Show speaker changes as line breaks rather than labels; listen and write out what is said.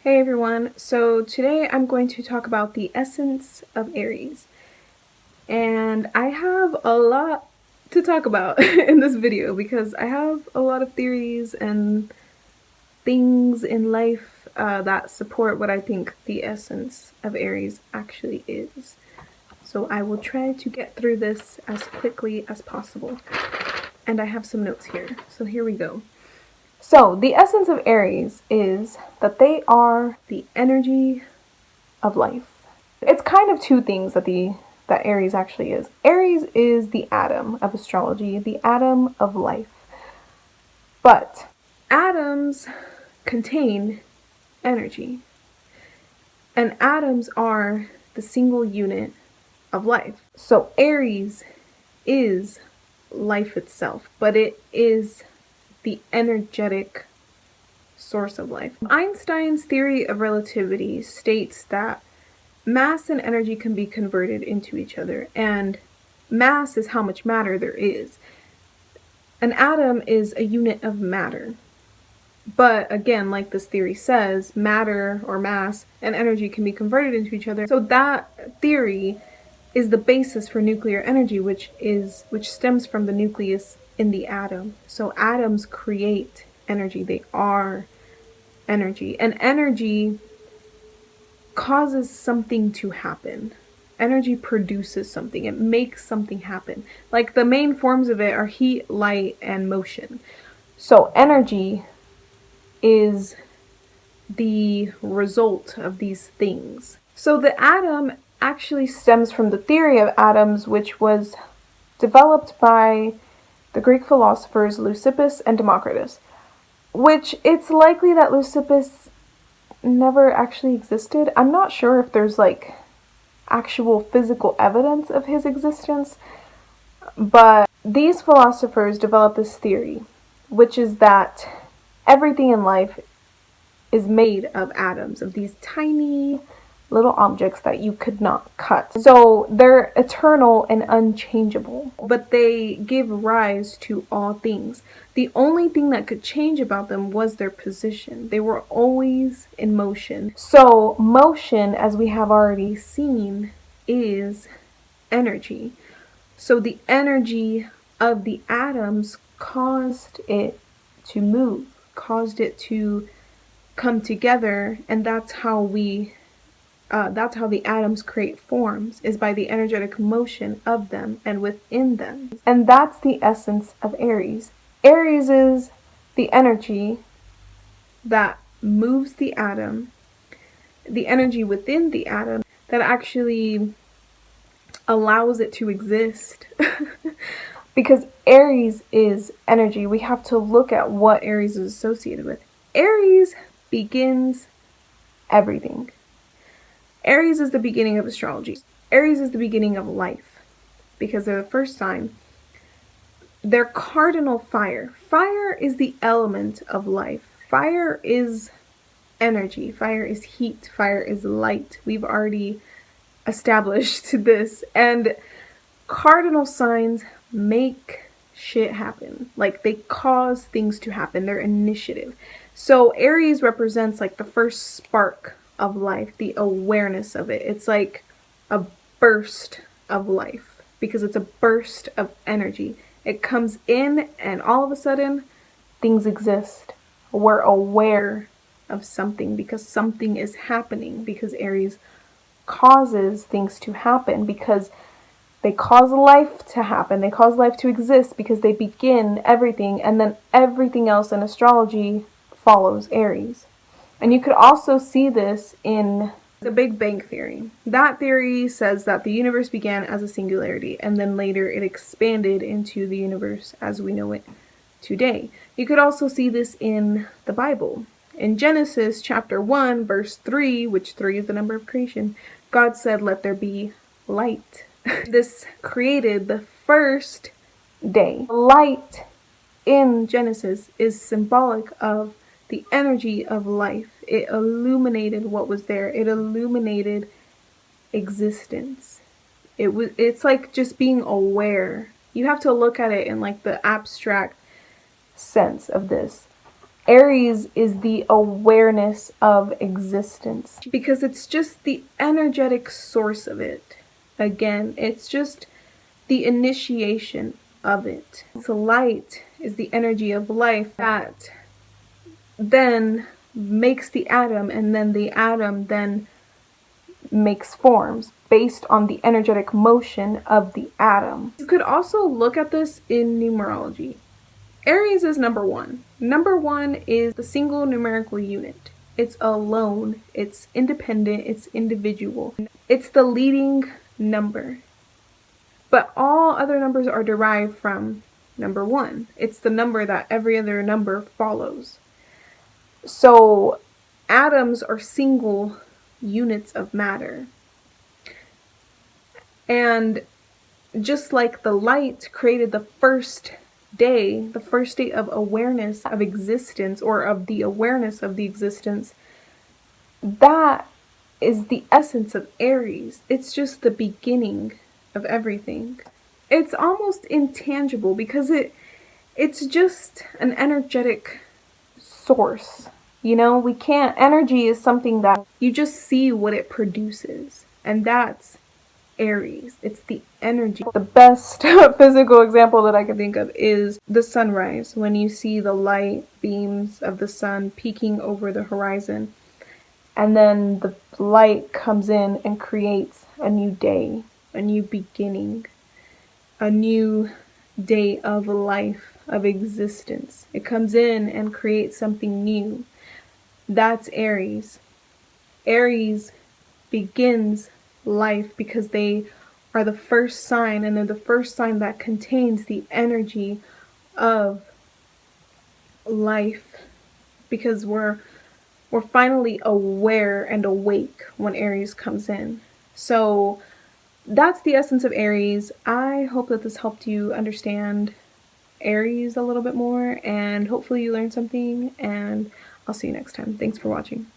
Hey everyone, so today I'm going to talk about the essence of Aries. And I have a lot to talk about in this video because I have a lot of theories and things in life that support what I think the essence of Aries actually is. So I will try to get through this as quickly as possible. And I have some notes here, so here we go. So, the essence of Aries is that they are the energy of life. It's kind of two things that Aries actually is. Aries is the atom of astrology, the atom of life. But atoms contain energy. And atoms are the single unit of life. So Aries is life itself, but it is the energetic source of life. Einstein's theory of relativity states that mass and energy can be converted into each other, and mass is how much matter there is. An atom is a unit of matter. But again, like this theory says, matter or mass and energy can be converted into each other. So that theory is the basis for nuclear energy, which stems from the nucleus in the atom. So atoms create energy. They are energy. And energy causes something to happen. Energy produces something. It makes something happen. Like the main forms of it are heat, light, and motion. So energy is the result of these things. So the atom actually stems from the theory of atoms, which was developed by the Greek philosophers Leucippus and Democritus, which it's likely that Leucippus never actually existed. I'm not sure if there's like actual physical evidence of his existence, but these philosophers developed this theory, which is that everything in life is made of atoms, of these tiny little objects that you could not cut. So they're eternal and unchangeable, but they give rise to all things. The only thing that could change about them was their position. They were always in motion. So motion, as we have already seen, is energy. So the energy of the atoms caused it to move, caused it to come together, and that's how the atoms create forms, is by the energetic motion of them and within them. And that's the essence of Aries. Aries is the energy that moves the atom, the energy within the atom that actually allows it to exist. Because Aries is energy, we have to look at what Aries is associated with. Aries begins everything. Aries is the beginning of astrology. Aries is the beginning of life because they're the first sign. They're cardinal fire. Fire is the element of life. Fire is energy. Fire is heat. Fire is light. We've already established this. And cardinal signs make shit happen. Like, they cause things to happen. They're initiative. So Aries represents like the first spark of life, the awareness of it. It's like a burst of life because it's a burst of energy. It comes in and all of a sudden things exist. We're aware of something because something is happening, because Aries causes things to happen, because they cause life to happen. They cause life to exist because they begin everything, and then everything else in astrology follows Aries. And you could also see this in the Big Bang Theory. That theory says that the universe began as a singularity, and then later it expanded into the universe as we know it today. You could also see this in the Bible. In Genesis chapter 1, verse 3, which 3 is the number of creation, God said, "Let there be light." This created the first day. Light in Genesis is symbolic of the energy of life. It illuminated what was there. It illuminated existence. It's like just being aware. You have to look at it in like the abstract sense of this. Aries is the awareness of existence because it's just the energetic source of it. Again, it's just the initiation of it. So light is the energy of life that then makes the atom, and then the atom then makes forms based on the energetic motion of the atom. You could also look at this in numerology. Aries is number 1. Number 1 is the single numerical unit. It's alone, it's independent, it's individual. It's the leading number. But all other numbers are derived from number 1. It's the number that every other number follows. So atoms are single units of matter. And just like the light created the first day of awareness of existence, or of the awareness of the existence, that is the essence of Aries. It's just the beginning of everything. It's almost intangible because it's just an energetic source. You know, we can't, energy is something that you just see what it produces, and that's Aries. It's the energy. The best physical example that I can think of is the sunrise, when you see the light beams of the sun peeking over the horizon, and then the light comes in and creates a new day, a new beginning, a new day of life, of existence. It comes in and creates something new. That's Aries. Aries begins life because they are the first sign, and they're the first sign that contains the energy of life, because we're finally aware and awake when Aries comes in. So that's the essence of Aries. I hope that this helped you understand Aries a little bit more, and hopefully you learned something, and I'll see you next time. Thanks for watching.